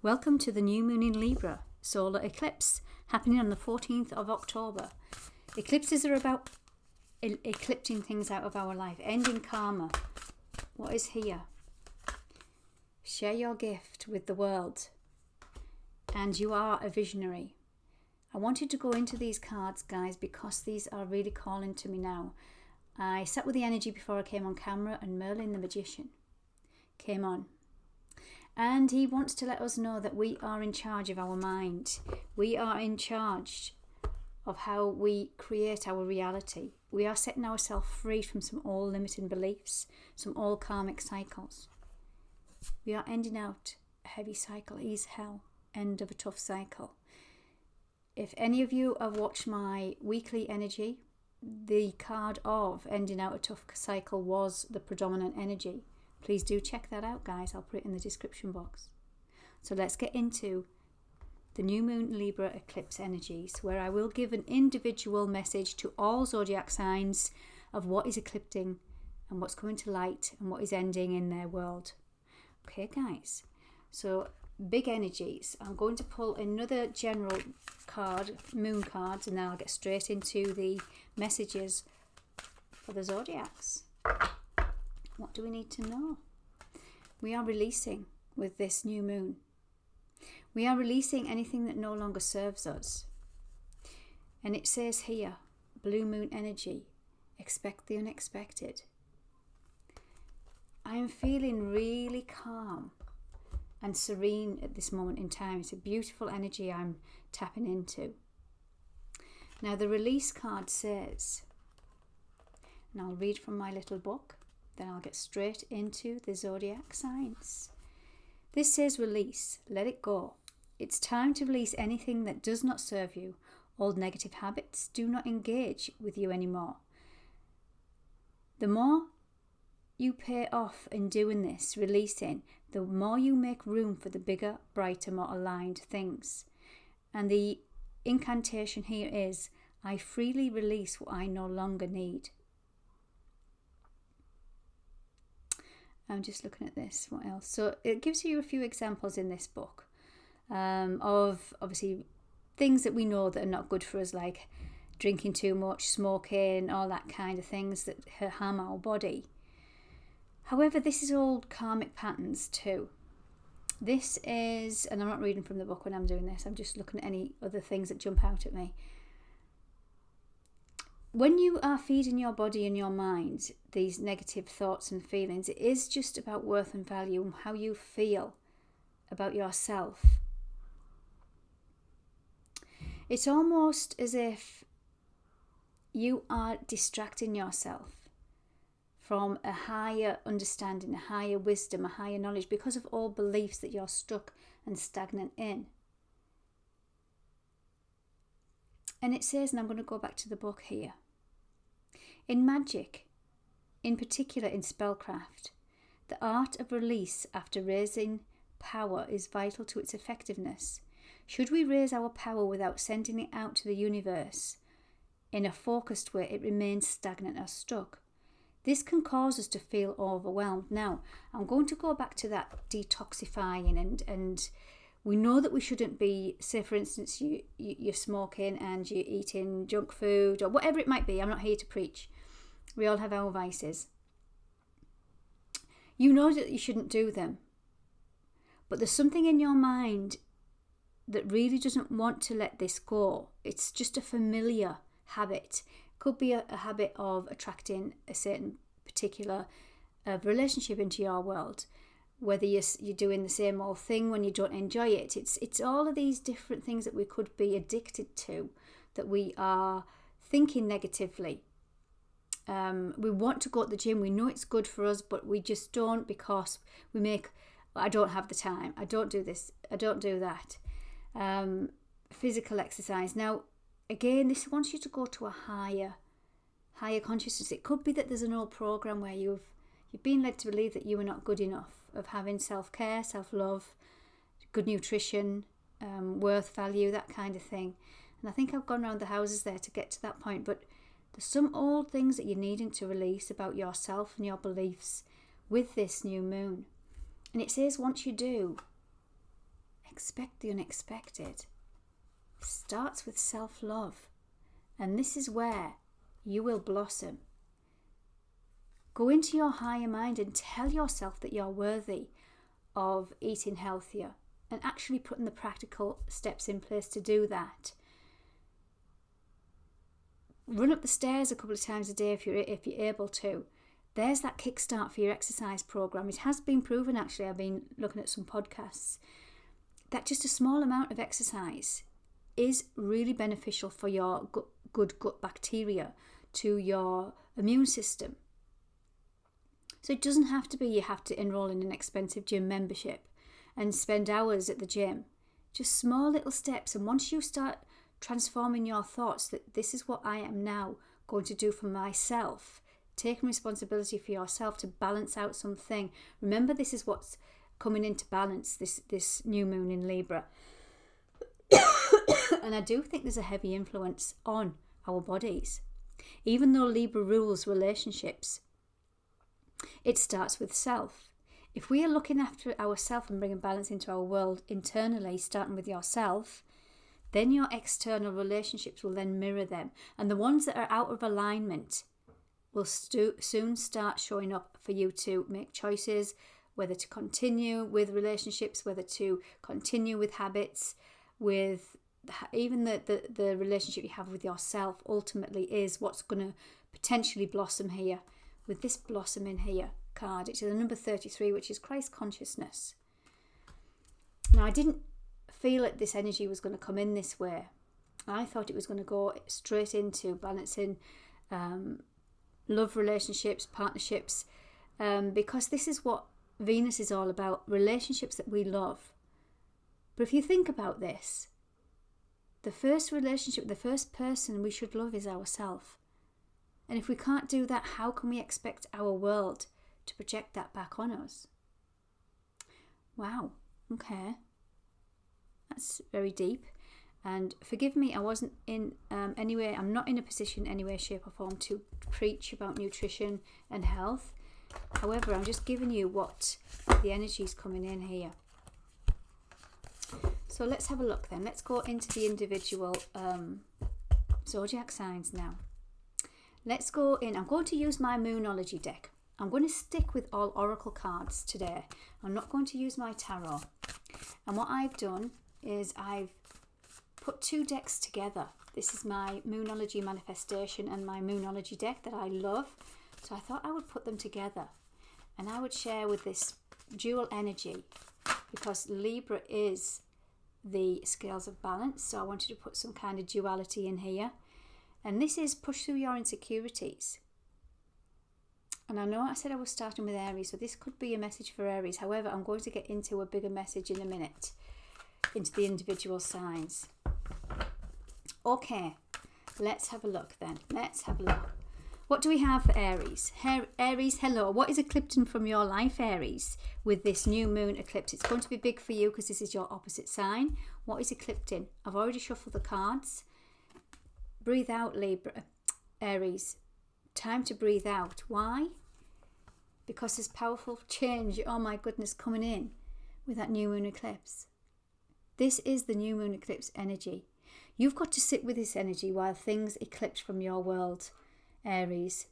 Welcome to the new moon in Libra, Solar Eclipse, happening on the 14th of October. Eclipses are about eclipsing things out of our life, ending karma. What is here? Share your gift with the world. And you are a visionary. I wanted to go into these cards, guys, because these are really calling to me now. I sat with the energy before I came on camera, and Merlin the Magician came on. And he wants to let us know that we are in charge of our mind. We are in charge of how we create our reality. We are setting ourselves free from some old limiting beliefs, some old karmic cycles. We are ending out a heavy cycle. Ease hell, end of a tough cycle. If any of you have watched my weekly energy, the card of ending out a tough cycle was the predominant energy. Please do check that out, guys. I'll put it in the description box. So let's get into the new moon Libra eclipse energies, where I will give an individual message to all zodiac signs of what is eclipsing and what's coming to light and what is ending in their world. Okay, guys. So big energies. I'm going to pull another general card, moon cards, and then I'll get straight into the messages for the zodiacs. What do we need to know? We are releasing with this new moon. We are releasing anything that no longer serves us. And it says here, blue moon energy, expect the unexpected. I am feeling really calm and serene at this moment in time. It's a beautiful energy I'm tapping into. Now the release card says, and I'll read from my little book, then I'll get straight into the zodiac signs. This says release, let it go. It's time to release anything that does not serve you. Old negative habits do not engage with you anymore. The more you pay off in doing this, releasing, the more you make room for the bigger, brighter, more aligned things. And the incantation here is, I freely release what I no longer need. I'm just looking at this. What else? So it gives you a few examples in this book of obviously things that we know that are not good for us, like drinking too much, smoking, all that kind of things that harm our body. However, this is all karmic patterns too. This is, and I'm not reading from the book when I'm doing this, I'm just looking at any other things that jump out at me. When you are feeding your body and your mind these negative thoughts and feelings, it is just about worth and value and how you feel about yourself. It's almost as if you are distracting yourself from a higher understanding, a higher wisdom, a higher knowledge, because of all beliefs that you're stuck and stagnant in. And it says, and I'm going to go back to the book here, in magic, in particular in spellcraft, the art of release after raising power is vital to its effectiveness. Should we raise our power without sending it out to the universe in a focused way, it remains stagnant or stuck. This can cause us to feel overwhelmed. Now, I'm going to go back to that detoxifying, and we know that we shouldn't be, say for instance, you're smoking and you're eating junk food or whatever it might be. I'm not here to preach. We all have our vices. You know that you shouldn't do them. But there's something in your mind that really doesn't want to let this go. It's just a familiar habit. Could be a habit of attracting a certain particular relationship into your world. Whether you're doing the same old thing when you don't enjoy it. It's all of these different things that we could be addicted to, that we are thinking negatively. We want to go to the gym. We know it's good for us, but we just don't, because I don't have the time. I don't do this. I don't do that. Physical exercise. Now, again, this wants you to go to a higher consciousness. It could be that there's an old program where you've been led to believe that you are not good enough, of having self-care, self-love, good nutrition, worth, value, that kind of thing. And I think I've gone around the houses there to get to that point, but there's some old things that you're needing to release about yourself and your beliefs with this new moon. And it says once you do, expect the unexpected starts with self-love. And this is where you will blossom. Go into your higher mind and tell yourself that you're worthy of eating healthier and actually putting the practical steps in place to do that. Run up the stairs a couple of times a day if you're able to. There's that kickstart for your exercise program. It has been proven, actually, I've been looking at some podcasts, that just a small amount of exercise is really beneficial for your good gut bacteria, to your immune system. So it doesn't have to be you have to enroll in an expensive gym membership and spend hours at the gym. Just small little steps. And once you start transforming your thoughts that this is what I am now going to do for myself, taking responsibility for yourself to balance out something. Remember, this is what's coming into balance, this new moon in Libra. And I do think there's a heavy influence on our bodies. Even though Libra rules relationships, it starts with self. If we are looking after ourselves and bringing balance into our world internally, starting with yourself, then your external relationships will then mirror them. And the ones that are out of alignment will soon start showing up for you to make choices, whether to continue with relationships, whether to continue with habits, with even the relationship you have with yourself ultimately is what's going to potentially blossom here. With this blossoming here card, it's the number 33, which is Christ consciousness. Now, I didn't feel that this energy was going to come in this way. I thought it was going to go straight into balancing love relationships, partnerships, because this is what Venus is all about, relationships that we love. But if you think about this, the first relationship, the first person we should love is ourselves. And if we can't do that, how can we expect our world to project that back on us? Wow, okay. That's very deep. And forgive me, I wasn't in I'm not in a position any way, shape or form to preach about nutrition and health. However, I'm just giving you what the energy is coming in here. So let's have a look then. Let's go into the individual zodiac signs now. Let's go in. I'm going to use my Moonology deck. I'm going to stick with all oracle cards today. I'm not going to use my tarot. And what I've done is I've put two decks together. This is my Moonology manifestation and my Moonology deck that I love. So I thought I would put them together and I would share with this dual energy, because Libra is the scales of balance. So I wanted to put some kind of duality in here. And this is push through your insecurities. And I know I said I was starting with Aries, so this could be a message for Aries. However, I'm going to get into a bigger message in a minute, into the individual signs. Okay, let's have a look then. Let's have a look. What do we have for Aries? Aries, hello. What is eclipsing from your life, Aries, with this new moon eclipse? It's going to be big for you because this is your opposite sign. What is eclipsing? I've already shuffled the cards. Breathe out, Libra, Aries. Time to breathe out. Why? Because there's powerful change, oh my goodness, coming in with that new moon eclipse. This is the new moon eclipse energy. You've got to sit with this energy while things eclipse from your world, Aries.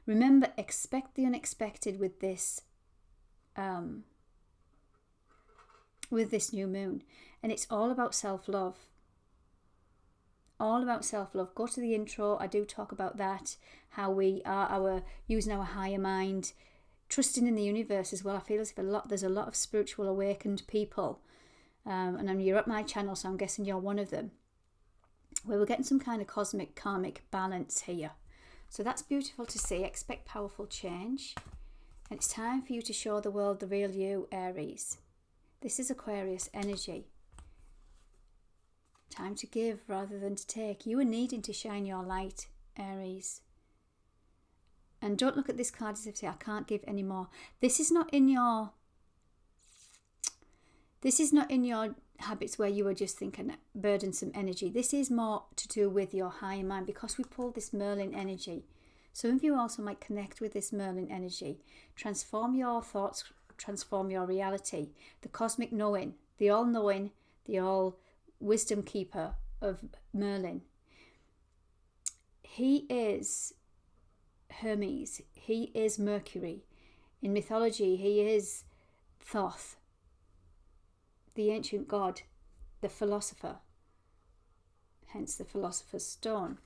Remember, expect the unexpected with this new moon. And it's all about self-love. All about self-love. Go to the intro. I do talk about that, how we are using our higher mind, trusting in the universe as well. I feel as if there's a lot of spiritual awakened people, and you're at my channel, so I'm guessing you're one of them, where we're getting some kind of cosmic karmic balance here. So that's beautiful to see. Expect powerful change, and it's time for you to show the world the real you, Aries. This is Aquarius energy. Time to give rather than to take. You are needing to shine your light, Aries. And don't look at this card as if say, I can't give anymore. This is not in your habits where you are just thinking burdensome energy. This is more to do with your higher mind, because we pull this Merlin energy. Some of you also might connect with this Merlin energy. Transform your thoughts, transform your reality. The cosmic knowing, the all-knowing, the all-wisdom keeper of Merlin. He is Hermes. He is Mercury. In mythology, he is Thoth, the ancient god, the philosopher, hence the philosopher's stone.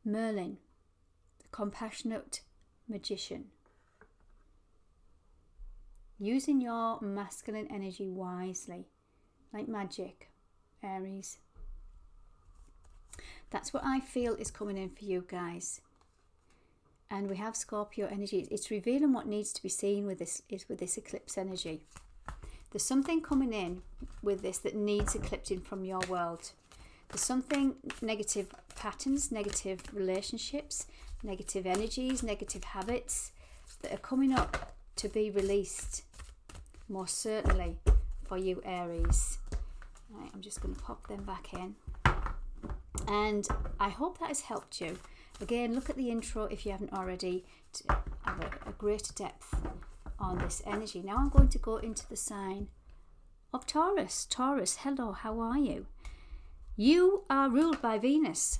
Merlin, the compassionate magician. Using your masculine energy wisely, like magic, Aries. That's what I feel is coming in for you guys. And we have Scorpio energy. It's revealing what needs to be seen with this eclipse energy. There's something coming in with this that needs eclipsing from your world. There's something, negative patterns, negative relationships, negative energies, negative habits that are coming up to be released, most certainly for you, Aries. Right, I'm just going to pop them back in. And I hope that has helped you. Again, look at the intro if you haven't already to have a greater depth on this energy. Now I'm going to go into the sign of Taurus. Taurus, hello, how are you? You are ruled by Venus.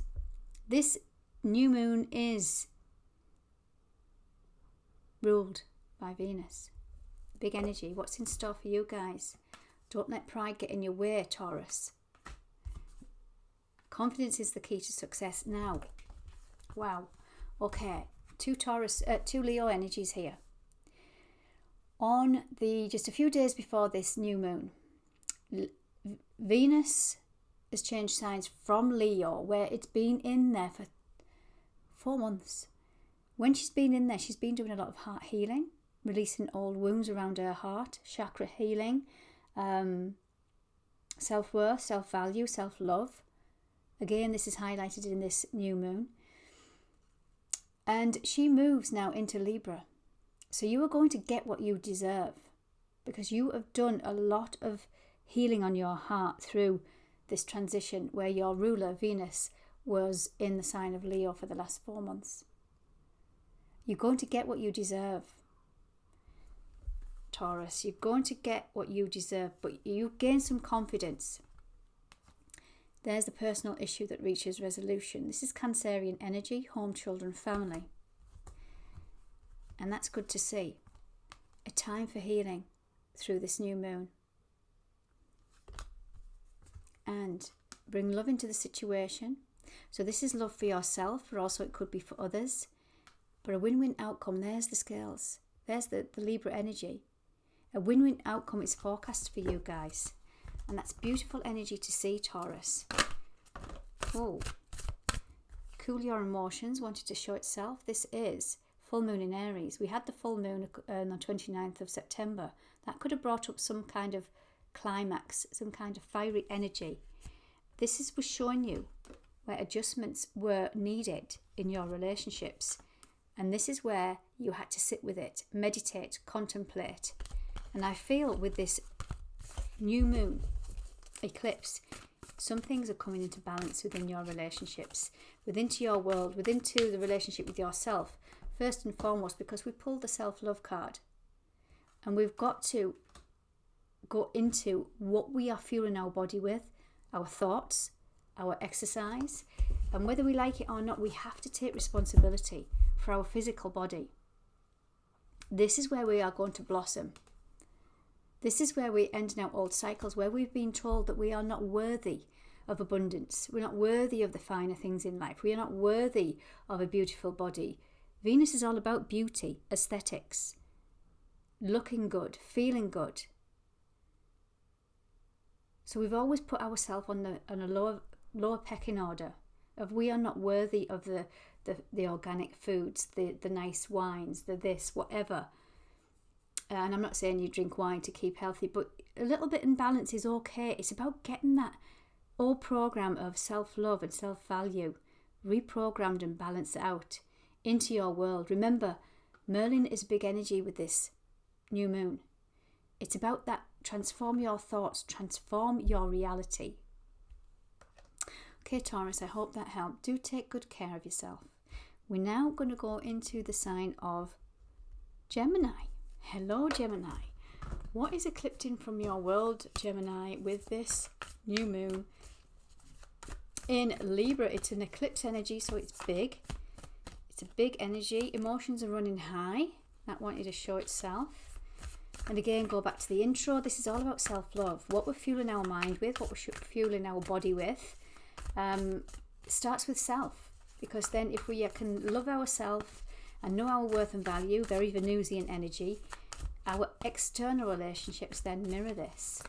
This new moon is ruled by Venus. Big energy. What's in store for you guys? Don't let pride get in your way, Taurus. Confidence is the key to success now. Wow. Okay. Two Leo energies here. On just a few days before this new moon, Venus has changed signs from Leo, where it's been in there for 4 months. When she's been in there, she's been doing a lot of heart healing, releasing old wounds around her heart, chakra healing, self-worth, self-value, self-love. Again, this is highlighted in this new moon. And she moves now into Libra. So you are going to get what you deserve, because you have done a lot of healing on your heart through this transition where your ruler, Venus, was in the sign of Leo for the last 4 months. You're going to get what you deserve, Taurus. You're going to get what you deserve, but you gain some confidence. There's the personal issue that reaches resolution. This is Cancerian energy, home, children, family. And that's good to see. A time for healing through this new moon. And bring love into the situation. So this is love for yourself, but also it could be for others. But a win-win outcome. There's the scales. There's the Libra energy. A win-win outcome is forecast for you guys. And that's beautiful energy to see, Taurus. Oh. Cool your emotions, wanted to show itself. This is full moon in Aries. We had the full moon on the 29th of September. That could have brought up some kind of climax, some kind of fiery energy. This was showing you where adjustments were needed in your relationships. And this is where you had to sit with it, meditate, contemplate. And I feel with this new moon eclipse, some things are coming into balance within your relationships, within your world, within the relationship with yourself. First and foremost, because we pulled the self-love card. And we've got to go into what we are fueling our body with, our thoughts, our exercise. And whether we like it or not, we have to take responsibility for our physical body. This is where we are going to blossom. This is where we're ending out old cycles, where we've been told that we are not worthy of abundance. We're not worthy of the finer things in life. We are not worthy of a beautiful body. Venus is all about beauty, aesthetics, looking good, feeling good. So we've always put ourselves on a lower pecking order of we are not worthy of the organic foods, the nice wines, the this, whatever. And I'm not saying you drink wine to keep healthy, but a little bit in balance is okay. It's about getting that old program of self-love and self-value reprogrammed and balanced out into your world. Remember, Merlin is a big energy with this new moon. It's about that. Transform your thoughts, transform your reality. Okay, Taurus, I hope that helped. Do take good care of yourself. We're now going to go into the sign of Gemini. Hello, Gemini. What is eclipsing from your world, Gemini, with this new moon in Libra? It's an eclipse energy, so it's big. It's a big energy. Emotions are running high. That wanted to show itself. And again, go back to the intro. This is all about self-love. What we're fueling our mind with, what we're fueling our body with, starts with self. Because then if we can love ourselves and know our worth and value, very Venusian energy, our external relationships then mirror this.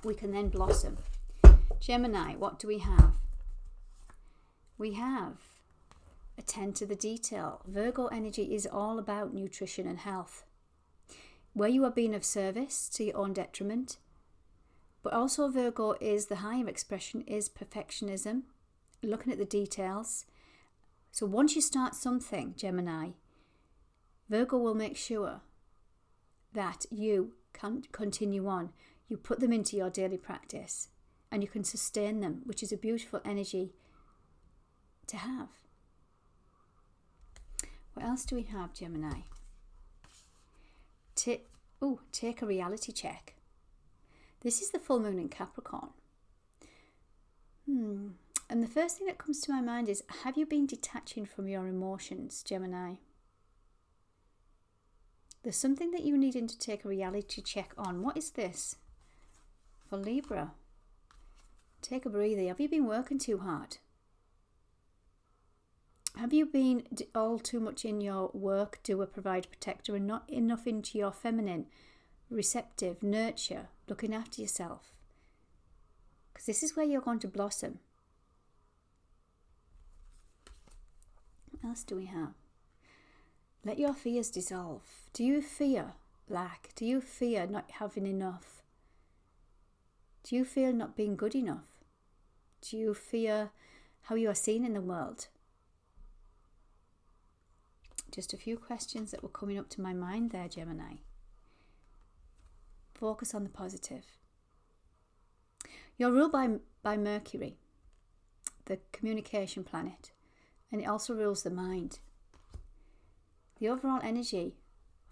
We can then blossom. Gemini, what do we have? We have attend to the detail. Virgo energy is all about nutrition and health. Where you are being of service to your own detriment. But also Virgo is the higher expression is perfectionism, looking at the details. So once you start something, Gemini, Virgo will make sure that you can continue on. You put them into your daily practice and you can sustain them, which is a beautiful energy to have. What else do we have, Gemini? Take a reality check. This is the full moon in Capricorn. And the first thing that comes to my mind is, have you been detaching from your emotions, Gemini? There's something that you needing to take a reality check on. What is this? For Libra. Take a breather. Have you been working too hard? Have you been all too much in your work, doer, provider, protector, and not enough into your feminine, receptive, nurture, looking after yourself? Because this is where you're going to blossom. What else do we have? Let your fears dissolve. Do you fear lack? Do you fear not having enough? Do you fear not being good enough? Do you fear how you are seen in the world? Just a few questions that were coming up to my mind there, Gemini. Focus on the positive. You're ruled by Mercury, the communication planet, and it also rules the mind. The overall energy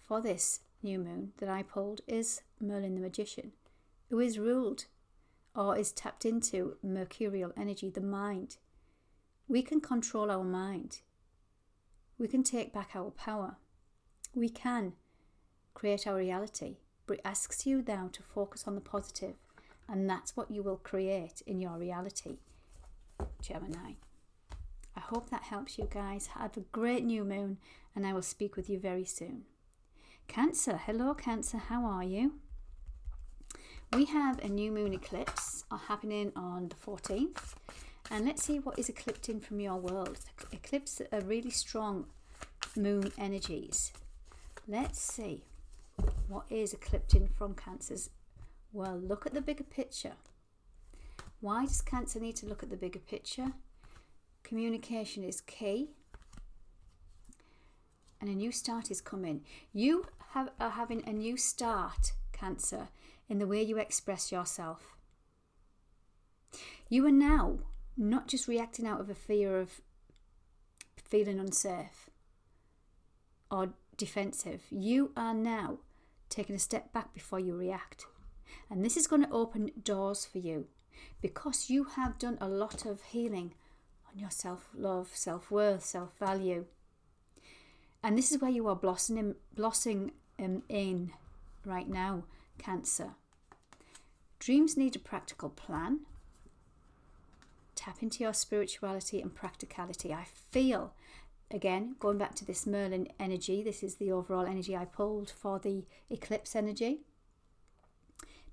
for this new moon that I pulled is Merlin the Magician, who is ruled or is tapped into mercurial energy, the mind. We can control our mind. We can take back our power. We can create our reality. But it asks you now to focus on the positive, and that's what you will create in your reality, Gemini. I hope that helps you guys. Have a great new moon, and I will speak with you very soon. Cancer. Hello, Cancer. How are you? We have a new moon eclipse happening on the 14th. And let's see what is eclipsing from your world. Eclipse are really strong moon energies. Let's see what is eclipsing from Cancer's world. Look at the bigger picture. Why does Cancer need to look at the bigger picture? Communication is key. And a new start is coming. You are having a new start, Cancer, in the way you express yourself. You are now not just reacting out of a fear of feeling unsafe or defensive. You are now taking a step back before you react. And this is going to open doors for you because you have done a lot of healing on your self-love, self-worth, self-value. And this is where you are blossoming in right now, Cancer. Dreams need a practical plan. Tap into your spirituality and practicality. I feel, again, going back to this Merlin energy, this is the overall energy I pulled for the eclipse energy.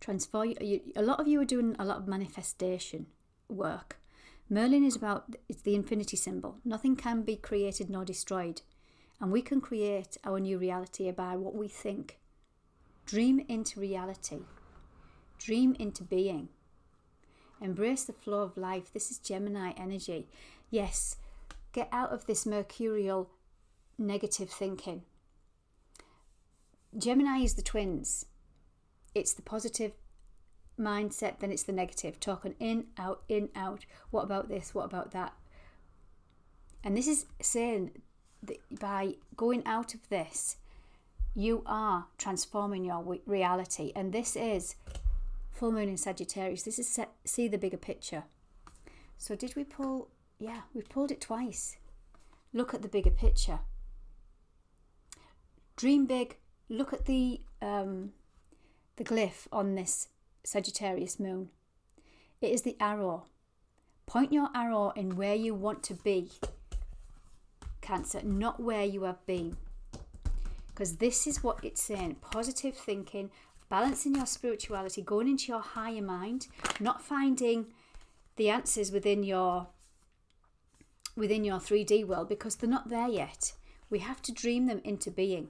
A lot of you are doing a lot of manifestation work. Merlin is it's the infinity symbol. Nothing can be created nor destroyed. And we can create our new reality by what we think. Dream into reality. Dream into being. Embrace the flow of life. This is Gemini energy. Yes, get out of this mercurial negative thinking. Gemini is the twins. It's the positive mindset, then it's the negative. Talking in, out. What about this? What about that? And this is saying that by going out of this you are transforming your reality. And this is full moon in Sagittarius. This is see the bigger picture. So did we pull? Yeah, we pulled it twice. Look at the bigger picture. Dream big. Look at the glyph on this Sagittarius moon. It is the arrow. Point your arrow in where you want to be, Cancer, not where you have been. Because this is what it's saying. Positive thinking, balancing your spirituality, going into your higher mind, not finding the answers within your 3D world because they're not there yet. We have to dream them into being.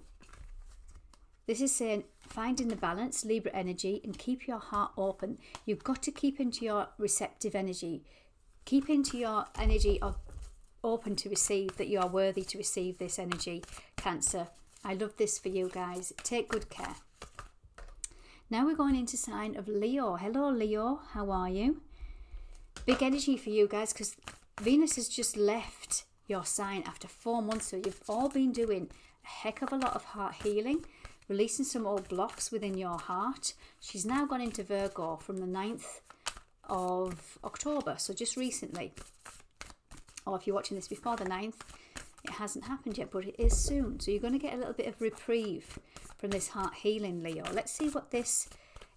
This is saying finding the balance, Libra energy, and keep your heart open. You've got to keep into your receptive energy. Keep into your energy of open to receive, that you are worthy to receive this energy, Cancer. I love this for you guys. Take good care. Now we're going into sign of Leo. Hello, Leo. How are you? Big energy for you guys because Venus has just left your sign after 4 months. So you've all been doing a heck of a lot of heart healing, releasing some old blocks within your heart. She's now gone into Virgo from the 9th of October, so just recently. Or if you're watching this before the 9th, it hasn't happened yet, but it is soon. So you're going to get a little bit of reprieve from this heart healing, Leo. Let's see what this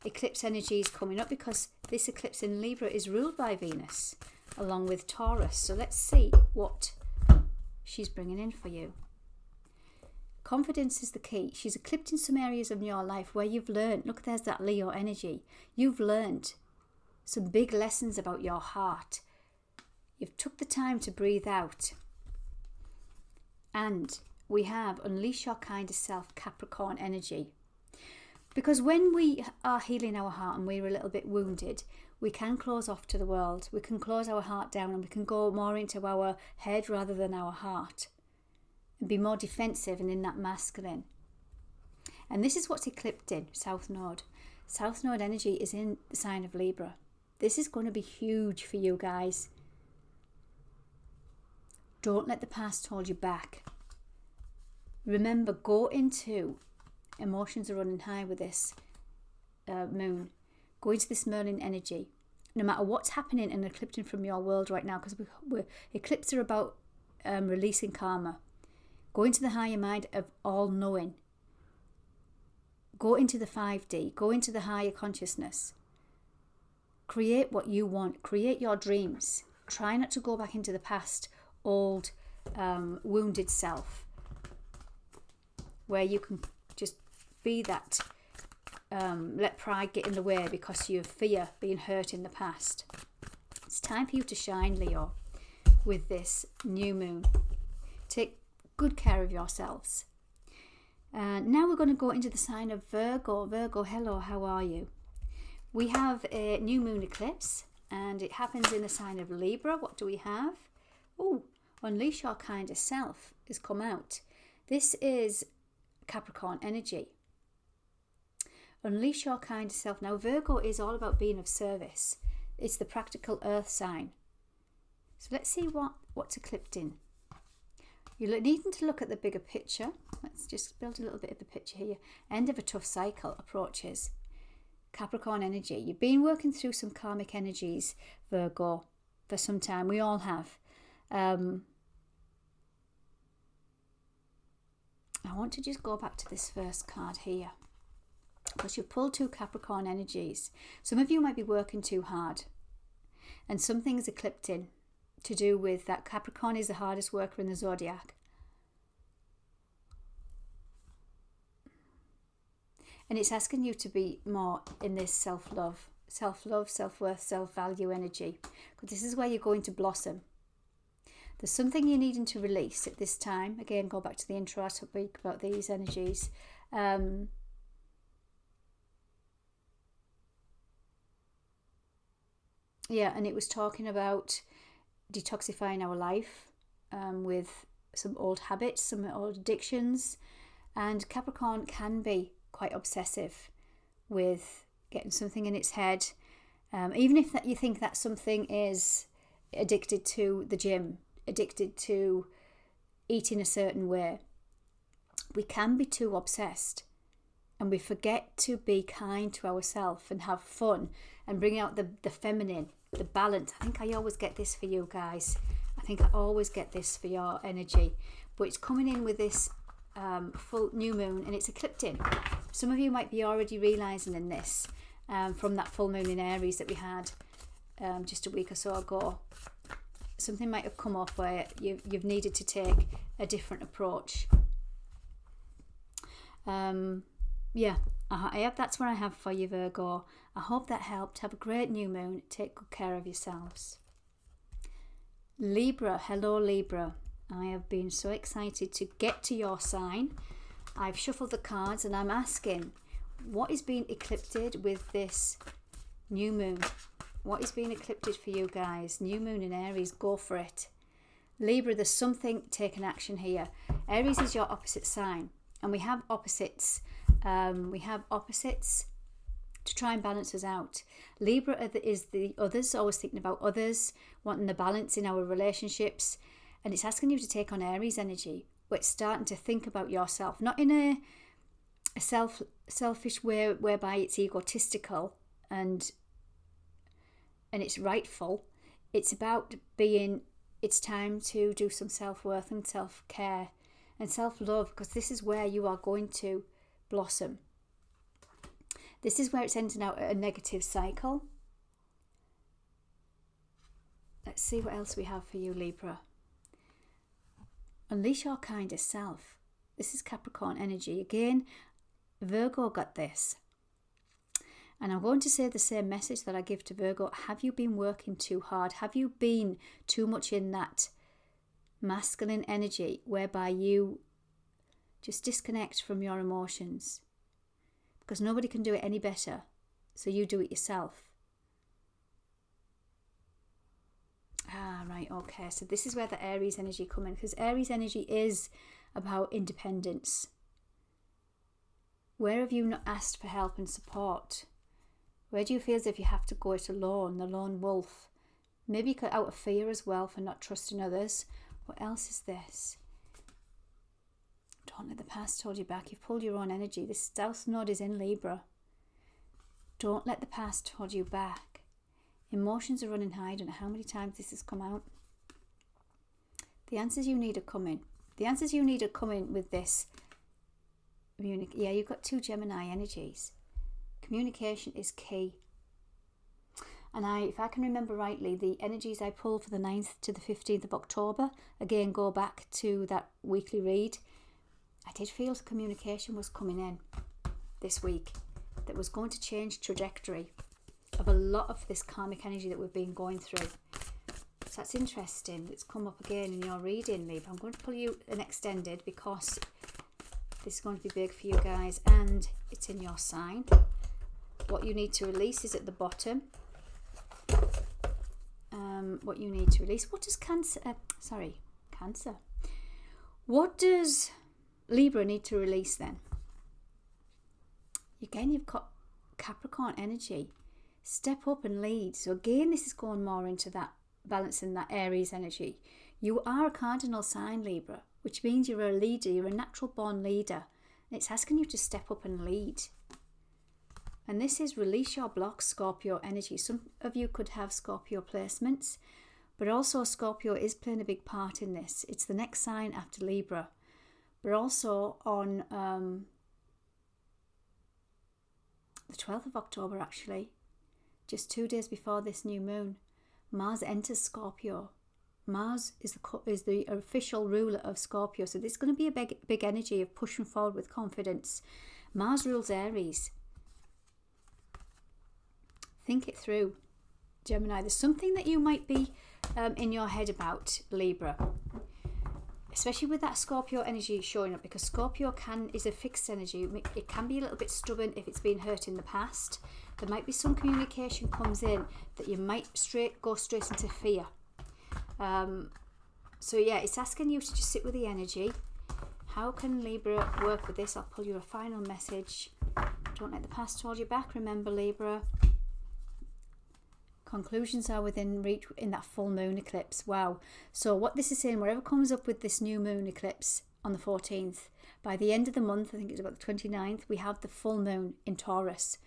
eclipse energy is coming up, because this eclipse in Libra is ruled by Venus along with Taurus. So let's see what she's bringing in for you. Confidence is the key. She's eclipsed in some areas of your life where you've learned. Look, there's that Leo energy. You've learned some big lessons about your heart. You've took the time to breathe out. And we have unleash your kinder self, Capricorn energy. Because when we are healing our heart and we're a little bit wounded, we can close off to the world. We can close our heart down and we can go more into our head rather than our heart. And be more defensive and in that masculine. And this is what's eclipsed in South Node. South Node energy is in the sign of Libra. This is going to be huge for you guys. Don't let the past hold you back. Remember, go into, emotions are running high with this moon. Go into this Merlin energy. No matter what's happening and eclipsing from your world right now, because eclipses are about releasing karma. Go into the higher mind of all-knowing. Go into the 5D. Go into the higher consciousness. Create what you want. Create your dreams. Try not to go back into the past, old, wounded self, where you can just be that, let pride get in the way because you fear being hurt in the past. It's time for you to shine, Leo, with this new moon. Take good care of yourselves. Now we're going to go into the sign of Virgo. Virgo, hello, how are you? We have a new moon eclipse and it happens in the sign of Libra. What do we have? Oh, unleash your kinder self has come out. This is Capricorn energy. Unleash your kinder self. Now Virgo is all about being of service. It's the practical earth sign. So let's see what's eclipsed in. You're needing to look at the bigger picture. Let's just build a little bit of a picture here. End of a tough cycle approaches. Capricorn energy. You've been working through some karmic energies, Virgo, for some time. We all have. I want to just go back to this first card here, because you pulled 2 Capricorn energies. Some of you might be working too hard, and something's eclipsed in to do with that. Capricorn is the hardest worker in the zodiac. And it's asking you to be more in this self-love, self-worth, self-value energy. Because this is where you're going to blossom. There's something you're needing to release at this time. Again, go back to the intro I speak about these energies. Yeah, and it was talking about detoxifying our life with some old habits, some old addictions. And Capricorn can be quite obsessive with getting something in its head. Even if you think that something is addicted to the gym, addicted to eating a certain way. we can be too obsessed and we forget to be kind to ourselves and have fun and bring out the feminine, the balance. I think I always get this for you guys. I think I always get this for your energy. But it's coming in with this full new moon and it's eclipsing. Some of you might be already realising in this from that full moon in Aries that we had just a week or so ago. Something might have come up where you've needed to take a different approach. That's what I have for you, Virgo. I hope that helped. Have a great new moon. Take good care of yourselves. Libra, hello Libra. I have been so excited to get to your sign. I've shuffled the cards and I'm asking, what is being eclipsed with this new moon? What is being eclipsed for you guys? New moon in Aries, go for it. Libra, there's something taking action here. Aries is your opposite sign, and we have opposites. To try and balance us out. Libra is the others, always thinking about others, wanting the balance in our relationships, and it's asking you to take on Aries energy, where it's starting to think about yourself, not in a selfish way whereby it's egotistical and it's rightful. It's about it's time to do some self-worth and self-care and self-love, because this is where you are going to blossom. This is where it's ending out a negative cycle. Let's see what else we have for you, Libra. Unleash your kindest self. This is Capricorn energy. Again, Virgo got this. And I'm going to say the same message that I give to Virgo. Have you been working too hard? Have you been too much in that masculine energy whereby you just disconnect from your emotions? Because nobody can do it any better, so you do it yourself. Right, okay. So this is where the Aries energy come in, because Aries energy is about independence. Where have you not asked for help and support? Where do you feel as if you have to go it alone, the lone wolf? Maybe out of fear as well for not trusting others. What else is this? Don't let the past hold you back. You've pulled your own energy. This South Node is in Libra. Don't let the past hold you back. Emotions are running high. I don't know how many times this has come out. The answers you need are coming. The answers you need are coming with this. Yeah, you've got 2 Gemini energies. Communication is key. And if I can remember rightly, the energies I pulled for the 9th to the 15th of October, again, go back to that weekly read. I did feel communication was coming in this week that was going to change trajectory of a lot of this karmic energy that we've been going through. So that's interesting. It's come up again in your reading, Libra. I'm going to pull you an extended because this is going to be big for you guys, and it's in your sign. What you need to release is at the bottom. What you need to release. What does Cancer... Cancer. What does Libra need to release then? Again, you've got Capricorn energy. Step up and lead. So again, this is going more into that balancing that Aries energy. You are a cardinal sign, Libra, which means you're a leader. You're a natural born leader. And it's asking you to step up and lead. And this is release your blocks, Scorpio energy. Some of you could have Scorpio placements, but also Scorpio is playing a big part in this. It's the next sign after Libra. But also on the 12th of October, actually, just 2 days before this new moon, Mars enters Scorpio. Mars is the official ruler of Scorpio. So this is going to be a big energy of pushing forward with confidence. Mars rules Aries. Think it through, Gemini. There's something that you might be in your head about, Libra. Especially with that Scorpio energy showing up, because Scorpio is a fixed energy. It can be a little bit stubborn if it's been hurt in the past. There might be some communication comes in that you might go straight into fear. So yeah, it's asking you to just sit with the energy. How can Libra work with this? I'll pull you a final message. Don't let the past hold you back. Remember, Libra. Conclusions are within reach in that full moon eclipse. Wow. So what this is saying, whatever comes up with this new moon eclipse on the 14th. By the end of the month, I think it's about the 29th, we have the full moon in Taurus.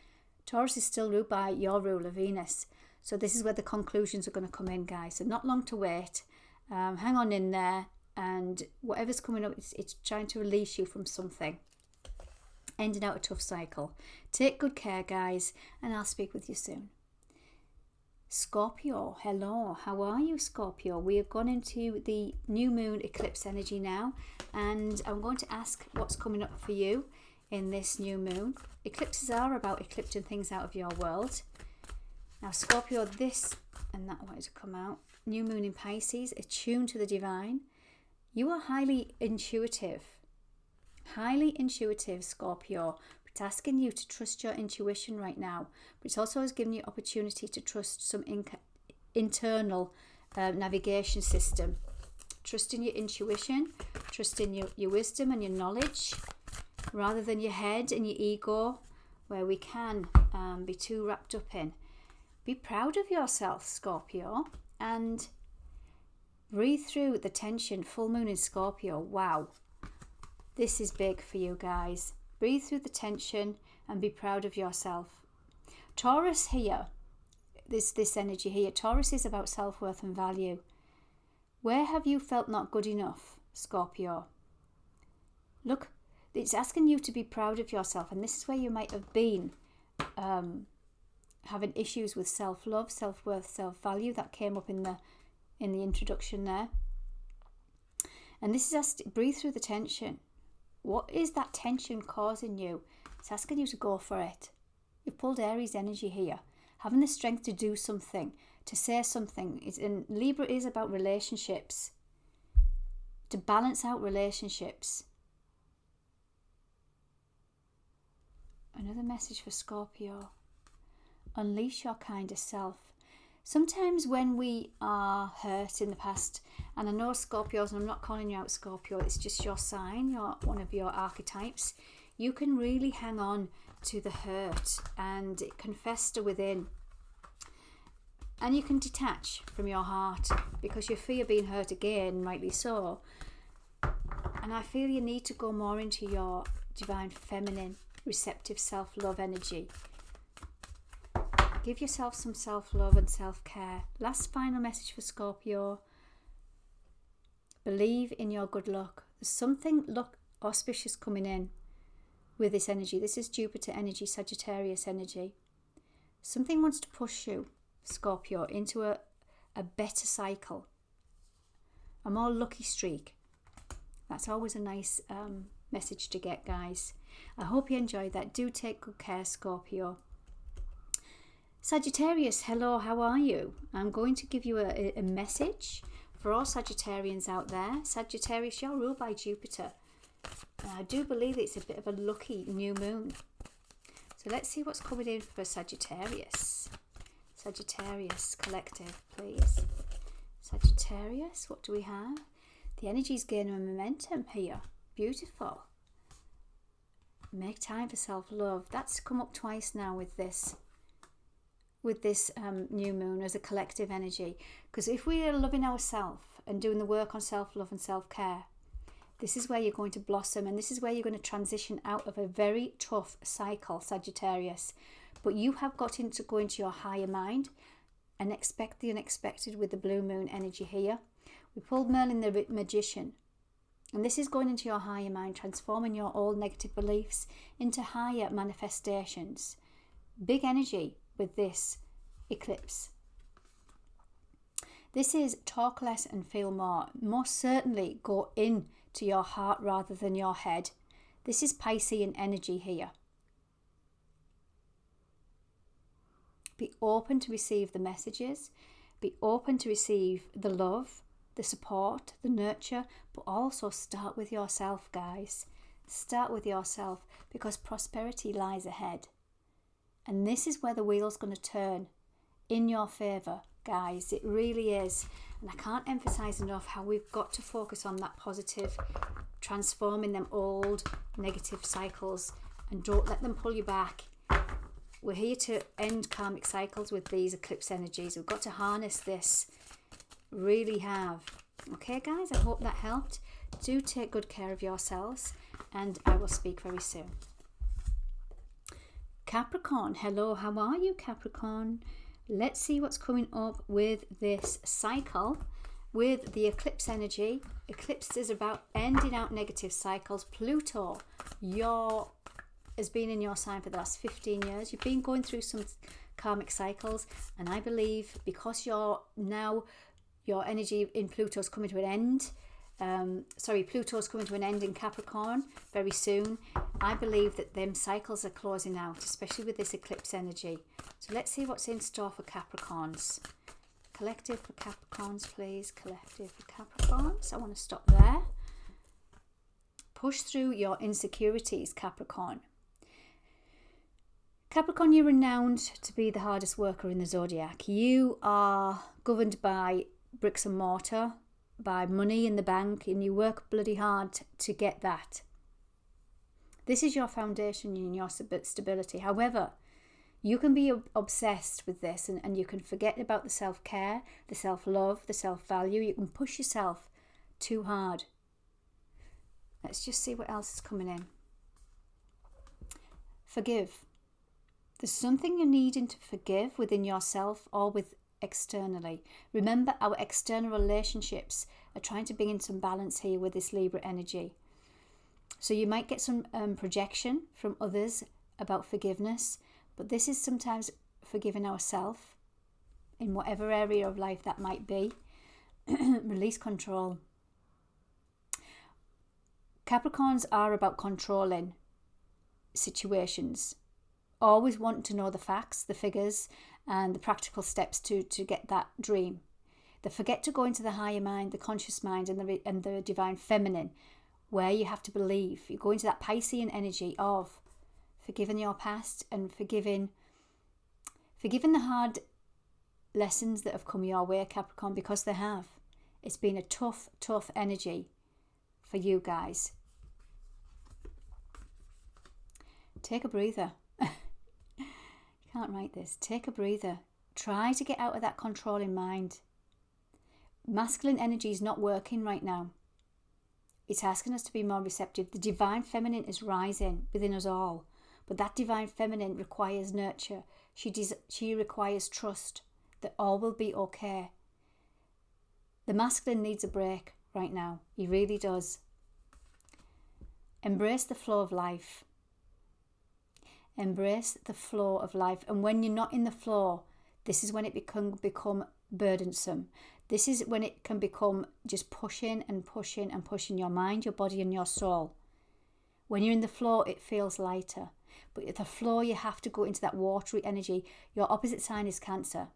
Taurus is still ruled by your ruler, Venus. So this is where the conclusions are going to come in, guys. So not long to wait. Hang on in there. And whatever's coming up, it's trying to release you from something. Ending out a tough cycle. Take good care, guys. And I'll speak with you soon. Scorpio, hello. How are you, Scorpio? We have gone into the new moon eclipse energy now. And I'm going to ask what's coming up for you in this new moon. Eclipses are about eclipsing things out of your world. Now, Scorpio, this and that wanted to come out. New moon in Pisces, attuned to the divine. You are highly intuitive. Highly intuitive, Scorpio. It's asking you to trust your intuition right now. But it's also giving you opportunity to trust some internal navigation system. Trust in your intuition. Trust in your wisdom and your knowledge. Rather than your head and your ego, where we can be too wrapped up in. Be proud of yourself, Scorpio, and breathe through the tension. Full moon in Scorpio. Wow. This is big for you guys. Breathe through the tension and be proud of yourself. Taurus here, this energy here. Taurus is about self-worth and value. Where have you felt not good enough, Scorpio? Look, it's asking you to be proud of yourself, and this is where you might have been having issues with self-love, self-worth, self-value. That came up in the introduction there. And this is us breathe through the tension. What is that tension causing you? It's asking you to go for it. You've pulled Aries energy here. Having the strength to do something, to say something. And Libra is about relationships. To balance out relationships. Another message for Scorpio. Unleash your kinder self. Sometimes when we are hurt in the past, and I know Scorpios, and I'm not calling you out, Scorpio, it's just your sign, you're one of your archetypes, you can really hang on to the hurt and it can fester within. And you can detach from your heart because you fear being hurt again, rightly so. And I feel you need to go more into your divine feminine, receptive self-love energy. Give yourself some self-love and self-care. Last final message for Scorpio. Believe in your good luck. There's something auspicious coming in with this energy. This is Jupiter energy, Sagittarius energy. Something wants to push you, Scorpio, into a better cycle. A more lucky streak. That's always a nice message to get, guys. I hope you enjoyed that. Do take good care, Scorpio. Sagittarius, hello, how are you? I'm going to give you a message for all Sagittarians out there. Sagittarius, you're ruled by Jupiter. I do believe it's a bit of a lucky new moon. So let's see what's coming in for Sagittarius. Sagittarius collective, please. Sagittarius, what do we have? The energy's gaining momentum here. Beautiful. Make time for self-love. That's come up twice now with this new moon as a collective energy. Because if we are loving ourselves and doing the work on self-love and self-care, this is where you're going to blossom, and this is where you're going to transition out of a very tough cycle, Sagittarius. But you have got to go into your higher mind and expect the unexpected with the blue moon energy here. We pulled Merlin the Magician, and this is going into your higher mind, transforming your old negative beliefs into higher manifestations. Big energy with this eclipse. This is talk less and feel more. Most certainly go in to your heart rather than your head. This is Piscean energy here. Be open to receive the messages. Be open to receive the love, the support, the nurture, but also start with yourself, guys. Start with yourself, because prosperity lies ahead. And this is where the wheel's going to turn in your favour, guys. It really is. And I can't emphasise enough how we've got to focus on that positive, transforming them old negative cycles, and don't let them pull you back. We're here to end karmic cycles with these eclipse energies. We've got to harness this. Really have. Okay, guys, I hope that helped. Do take good care of yourselves, and I will speak very soon. Capricorn, hello, how are you, Capricorn? Let's see what's coming up with this cycle with the eclipse energy. Eclipse is about ending out negative cycles. Pluto, has been in your sign for the last 15 years. You've been going through some karmic cycles, and I believe because your energy in Pluto's coming to an end. Pluto's coming to an end in Capricorn very soon. I believe that them cycles are closing out, especially with this eclipse energy. So let's see what's in store for Capricorns. Collective for Capricorns, please. Collective for Capricorns. I want to stop there. Push through your insecurities, Capricorn. Capricorn, you're renowned to be the hardest worker in the zodiac. You are governed by bricks and mortar, by money in the bank, and you work bloody hard to get that. This is your foundation and your stability. However, you can be obsessed with this and you can forget about the self-care, the self-love, the self-value. You can push yourself too hard. Let's just see what else is coming in. Forgive. There's something you're needing to forgive within yourself or with externally. Remember, our external relationships are trying to bring in some balance here with this Libra energy. So you might get some projection from others about forgiveness, but this is sometimes forgiving ourselves in whatever area of life that might be. Release control. Capricorns are about controlling situations, always wanting to know the facts, the figures, and the practical steps to get that dream. They forget to go into the higher mind, the conscious mind, and the divine feminine, where you have to believe. You go into that Piscean energy of forgiving your past and forgiving the hard lessons that have come your way, Capricorn, because they have. It's been a tough energy for you guys. Take a breather. Can't write this. Take a breather. Try to get out of that controlling mind. Masculine energy is not working right now. It's asking us to be more receptive. The divine feminine is rising within us all, but that divine feminine requires nurture. She requires trust that all will be okay. The masculine needs a break right now. He really does. Embrace the flow of life. Embrace the flow of life. And when you're not in the flow, this is when it can become burdensome. This is when it can become just pushing your mind, your body and your soul. When you're in the flow, it feels lighter. But at the flow, you have to go into that watery energy. Your opposite sign is Cancer.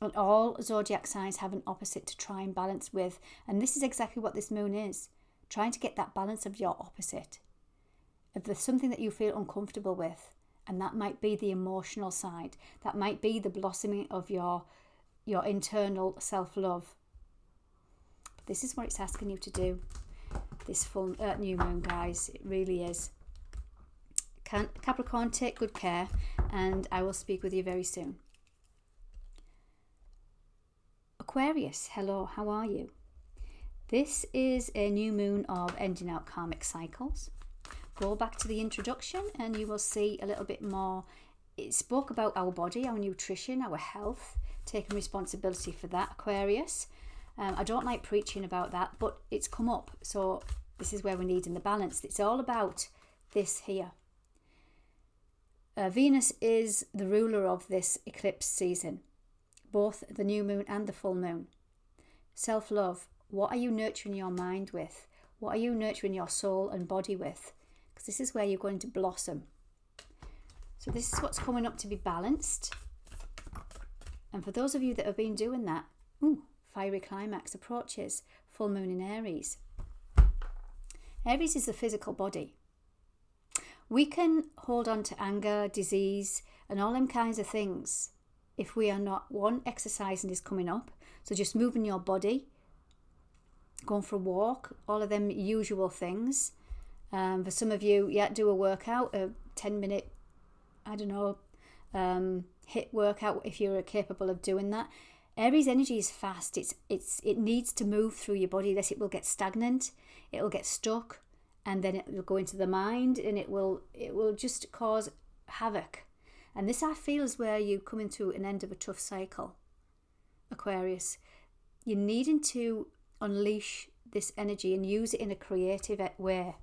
And all zodiac signs have an opposite to try and balance with. And this is exactly what this moon is. Trying to get that balance of your opposite. If there's something that you feel uncomfortable with, and that might be the emotional side, that might be the blossoming of your internal self-love. This is what it's asking you to do, this full new moon, guys. It really is. Capricorn, take good care, and I will speak with you very soon. Aquarius, hello, how are you? This is a new moon of ending out karmic cycles. Go back to the introduction and you will see a little bit more. It spoke about our body, our nutrition, our health, taking responsibility for that, Aquarius. I don't like preaching about that, but it's come up. So this is where we're needing the balance. It's all about this here. Venus is the ruler of this eclipse season, both the new moon and the full moon. Self-love. What are you nurturing your mind with? What are you nurturing your soul and body with? Because this is where you're going to blossom. So this is what's coming up to be balanced. And for those of you that have been doing that, fiery climax approaches, full moon in Aries. Aries is the physical body. We can hold on to anger, disease, and all them kinds of things if we are not, one, exercising is coming up. So just moving your body, going for a walk, all of them usual things. For some of you, do a workout, a 10-minute, HIIT workout if you're capable of doing that. Aries energy is fast. It needs to move through your body, lest it will get stagnant, it will get stuck, and then it will go into the mind, and it will just cause havoc. And this, I feel, is where you're coming to an end of a tough cycle, Aquarius. You're needing to unleash this energy and use it in a creative way.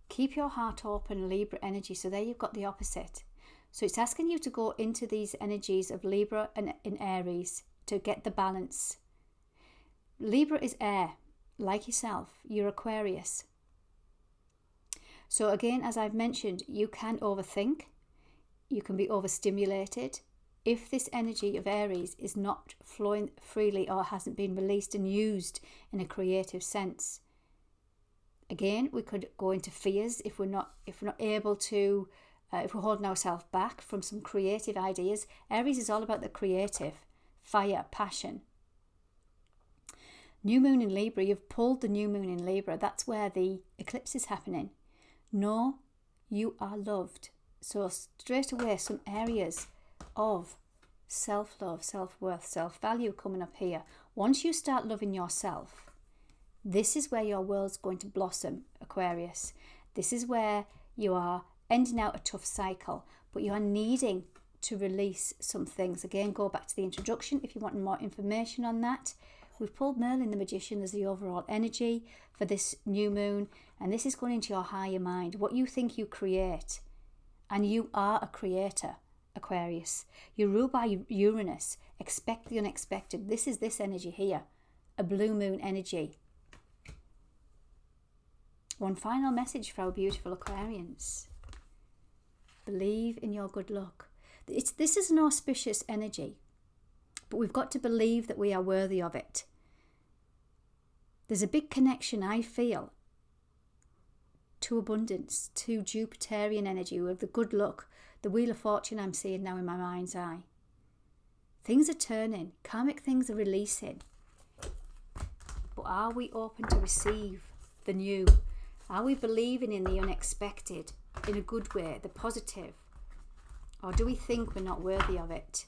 Keep your heart open, Libra energy. So there you've got the opposite. So it's asking you to go into these energies of Libra and in Aries to get the balance. Libra is air, like yourself. You're Aquarius. So again, as I've mentioned, you can overthink. You can be overstimulated. If this energy of Aries is not flowing freely or hasn't been released and used in a creative sense, again, we could go into fears if we're not able to, if we're holding ourselves back from some creative ideas. Aries is all about the creative, fire, passion. New moon in Libra, you've pulled the new moon in Libra. That's where the eclipse is happening. Know you are loved. So straight away, some areas of self-love, self-worth, self-value coming up here. Once you start loving yourself, this is where your world's going to blossom, Aquarius. This is where you are ending out a tough cycle, but you are needing to release some things. Again, go back to the introduction if you want more information on that. We've pulled Merlin the Magician as the overall energy for this new moon, and this is going into your higher mind, what you think you create. And you are a creator, Aquarius. You're ruled by Uranus. Expect the unexpected. This is this energy here, a blue moon energy. One final message for our beautiful Aquarians. Believe in your good luck. This is an auspicious energy, but we've got to believe that we are worthy of it. There's a big connection, I feel, to abundance, to Jupiterian energy with the good luck, the Wheel of Fortune I'm seeing now in my mind's eye. Things are turning, karmic things are releasing. But are we open to receive the new? Are we believing in the unexpected, in a good way, the positive? Or do we think we're not worthy of it?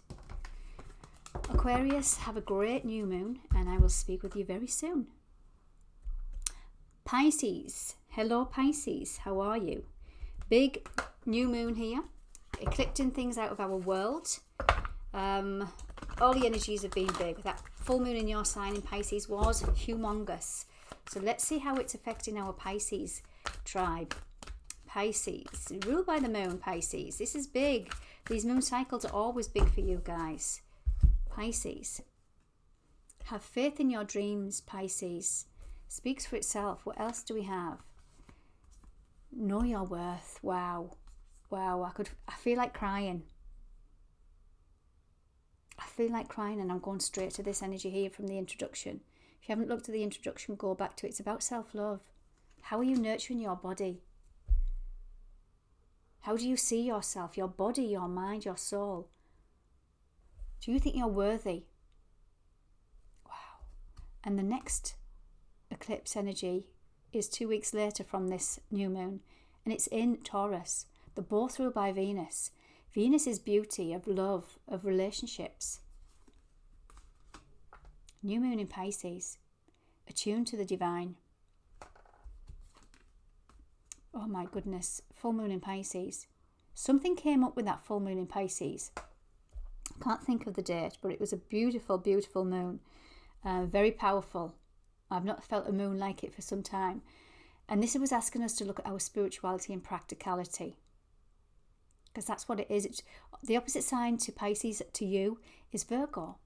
Aquarius, have a great new moon, and I will speak with you very soon. Pisces. Hello Pisces, how are you? Big new moon here, eclipsing things out of our world. All the energies have been big. That full moon in your sign in Pisces was humongous. So let's see how it's affecting our Pisces tribe. Pisces, ruled by the moon, Pisces. This is big. These moon cycles are always big for you guys. Pisces. Have faith in your dreams, Pisces. Speaks for itself. What else do we have? Know your worth. Wow. Wow. I feel like crying. I feel like crying, and I'm going straight to this energy here from the introduction. If you haven't looked at the introduction, go back to it. It's about self-love. How are you nurturing your body? How do you see yourself, your body, your mind, your soul? Do you think you're worthy? Wow. And the next eclipse energy is 2 weeks later from this new moon, and it's in Taurus, the both ruled by Venus. Venus is beauty, of love, of relationships. New moon in Pisces, attuned to the divine. Oh my goodness, full moon in Pisces. Something came up with that full moon in Pisces. I can't think of the date, but it was a beautiful, beautiful moon. Very powerful. I've not felt a moon like it for some time. And this was asking us to look at our spirituality and practicality. Because that's what it is. It's, the opposite sign to Pisces, to you, is Virgo.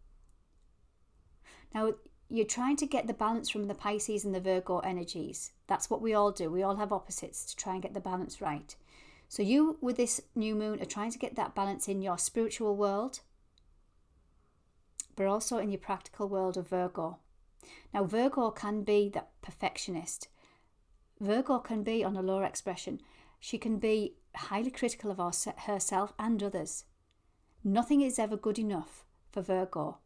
Now, you're trying to get the balance from the Pisces and the Virgo energies. That's what we all do. We all have opposites to try and get the balance right. So you, with this new moon, are trying to get that balance in your spiritual world, but also in your practical world of Virgo. Now, Virgo can be that perfectionist. Virgo can be on a lower expression. She can be highly critical of herself and others. Nothing is ever good enough for Virgo.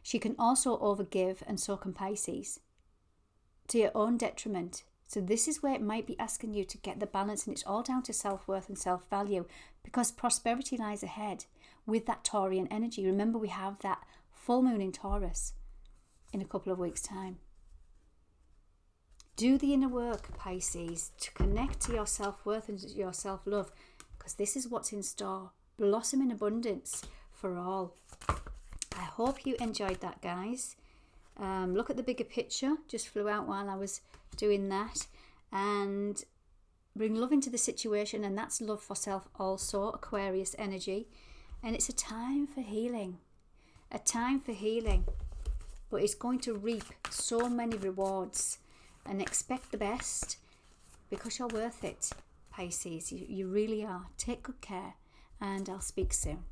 She can also overgive, and so can Pisces, to your own detriment. So this is where it might be asking you to get the balance, and it's all down to self-worth and self-value. because prosperity lies ahead with that Taurian energy. Remember, we have that full moon in Taurus in a couple of weeks' time. Do the inner work, Pisces, to connect to your self-worth and your self-love, because this is what's in store. Blossom in abundance for all. I hope you enjoyed that, guys. Look at the bigger picture. Just flew out while I was doing that. And bring love into the situation, and that's love for self also, Aquarius energy. And it's a time for healing. A time for healing. But it's going to reap so many rewards. And expect the best, because you're worth it, Pisces. You really are. Take good care, and I'll speak soon.